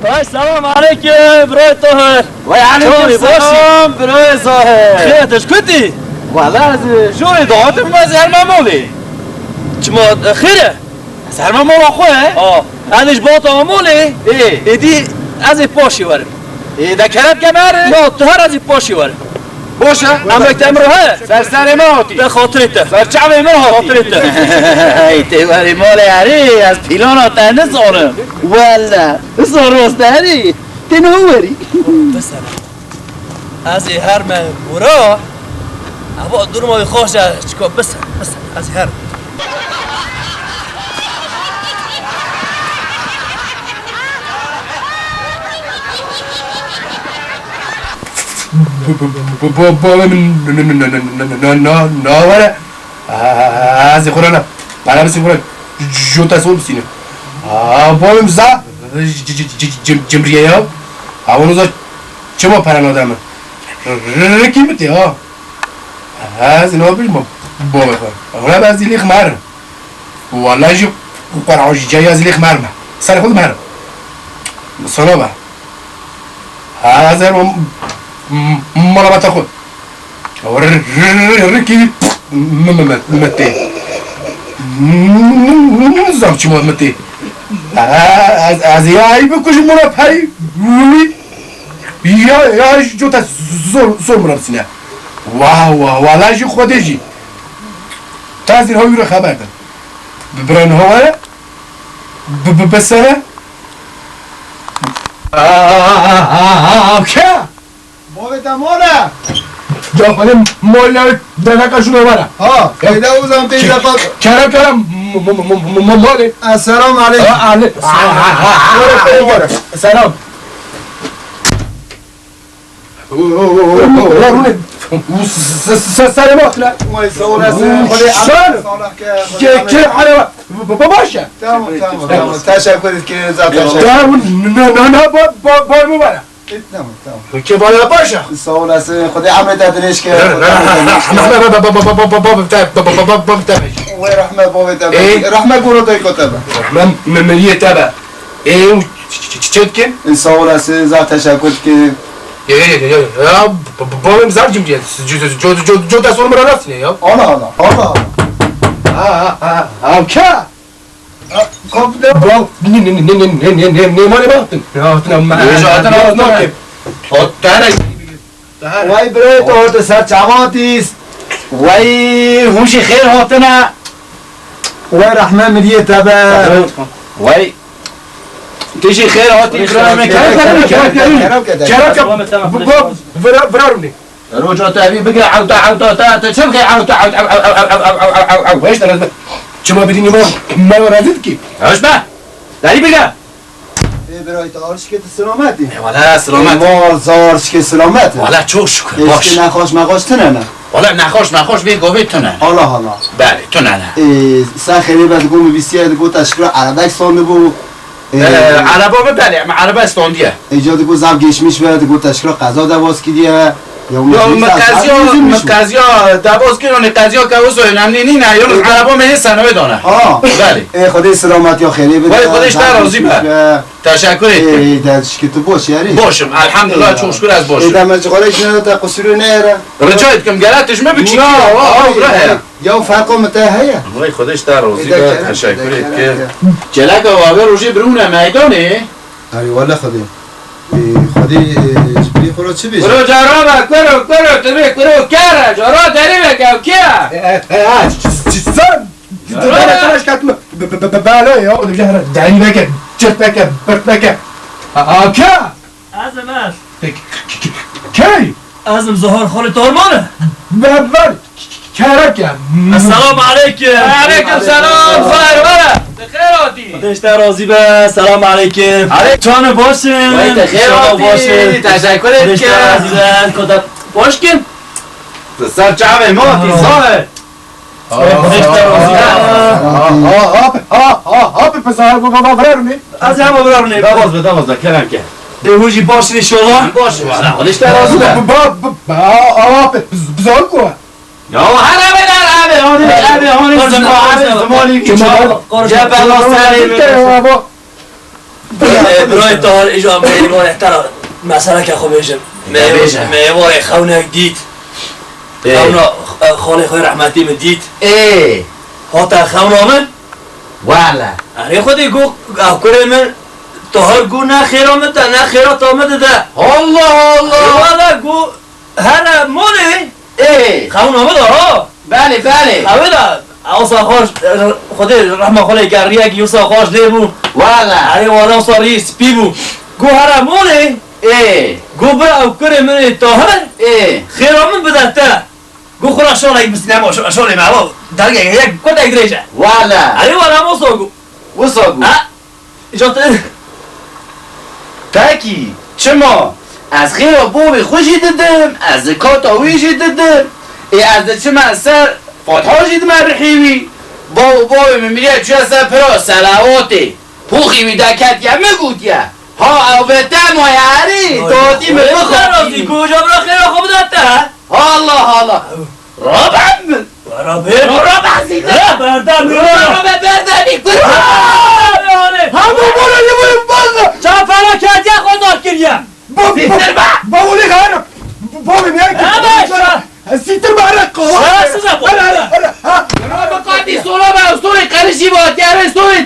سلام علیکم برای طاهر و علیکم سلام برای ظاهر خیرتش کدی؟ والله از جوری دعاتم از هرمامولی چما خیره؟ از هرمامول خواه؟ آه انش با تو مولی؟ ایدی از پاشی ورم ده کرد کمره؟ نه طاهر از پاشی ورم باشه امرک تمره سر ما هاتی به خاطرته سر چعب ما هاتی خاطرته ایتی وری مال هری از پیلان ها تنه زارم والله زاروست هری تنو وری بسر از هر من برا اما دور ما خوش چکا بسر از هر ناوره از خورانا برام سیمون جوتا سول بسینه بابم زا جمریه یا اونو زا چما پران آدمه رکی بتی ها از اینا بیش ما بابا خور اونا بعضی لیخ مر والله جو قرعوش جای از لیخ مرمه سر خود مر سلام از هر ملامت خود رکی متی نزدم چی متی از یایی بکش مرا پری یا جو تا زور مرا بسینه والا جو خوده جی تا از این هایی رو خبر کن بران هواره بسره که بابا دماره جا خودم مولا دنکشون ببره ها پیدا بودم پیدا فقط کرم مولا السلام علیکم سلام سلامات لا وای سوال که حالا باشه تمام تشکر که زدت نه با مبارک تمام که بالا باشه سوال است خدا عمرت ادریش که وای رحمه بابا تبا رحمه گورو تای کتابه من یه تبا چت کن این سوال است زد تشکر که بابا زار جمجیت جو دستور مرا راست نه یا آلا که کافده با نمانه وای برای تو سر چماتیست وای هوشی خیر هاتنه وای رحمه مریه تبا وای تیجی خیر هاتی برای براروني رجع تابي بقى عوتا تا تشبكي عوتا ويش ترى شما بديني ما ورادتك ايش بقى داري بقى برای تو آرش که سلامتی ولا سلامت مال زارش که سلامتی ولا چو شکر باش که نخوش مخوش تنه ولا نخوش بی گوی تونه حالا بله تونه سن خیلی بعد گم بیسیه گو تشکر عربک سانده بو عربا بله عربا استاندیه ایجاد گو زب گشمیش بعد گو تشکر قضا دواز کیدیه یا مقضیا دواز کنه قضیا که واسه نمنی نه یا عربا مه سنوه دانه بله خدای سلامتی یا خیلی بده وای خودش در راضی به تشکر دادش که تو باش یاری باشم الحمدلله چون شکر از باشم دم چقالش نه تا قصور نه رجایت کم گلاتش ما بچی یا فرق متى هي وای خودش در راضی به تشکر که جلک و روزی برونه میدانه اری والله خدای خدای جبری خورا چی بیش برو جرا کرو تبی کرو کاره جرا داری بگم کیه چیزان دارش کاتم بالا یا وجهر دعي بك جت بك برت بك که ازم است کی ازم زهار خاله تارمانه ببر کرکم السلام علیکم علیکم سلام خیر وره بخیراتی خودش در راضی به سلام علیکم جان باشه وای بخیراتی تشکرت که کدام باش کن سر جعب ما تیزاه خودش در راضی آب پسر برارونی از همه برارونی دواز کلم که بهوشی باشه انشالله باشه خودش در راضی به آب بزرگ کو یا هر زمانی که جا بلا سری برای تار ایجا میوان احترام مسئله که خوب بیشم میوان خونک دید خونا خاله خوی رحمتی من دید هاتا خون آمد والا اره خودی گو کنه من تهار گو نه خیر آمد ده نه خیرات آمده ده الله الله والا گو هر موله خون آمد ها بله بله خوی ده اوسا خوش خودی رحمه خاله گریه که اوسا خوش دیبو والا اره والا اوسا ریس پی بو گو هر موله گو برا او کنه من تهار خیر آمد بده ده گو خورا شاله بسنم شاله معوا درگه یک کد اگریجه والا اره والا موسا گو وساگو جات تاکی چما از خیر بوی خوشی دادم از زکات آویشی دادم از چما از سر فاتحاشی دم رحیوی بابا میمیره چه از سر پرا سلواتی پوخی وی دکت یا مگود یا ها او بهتر مایاری دادی رازی کجا برا خیر خوب داده الله الله رابم رابم زیده بردم بردمی همون بالا یه باید بازه چه فرا کردی خود داد کریه بابولی خیرم بابی میان که سیتر باره قواه سیزه بود بقاتی سولا به استوری قرشی با دیاره استوری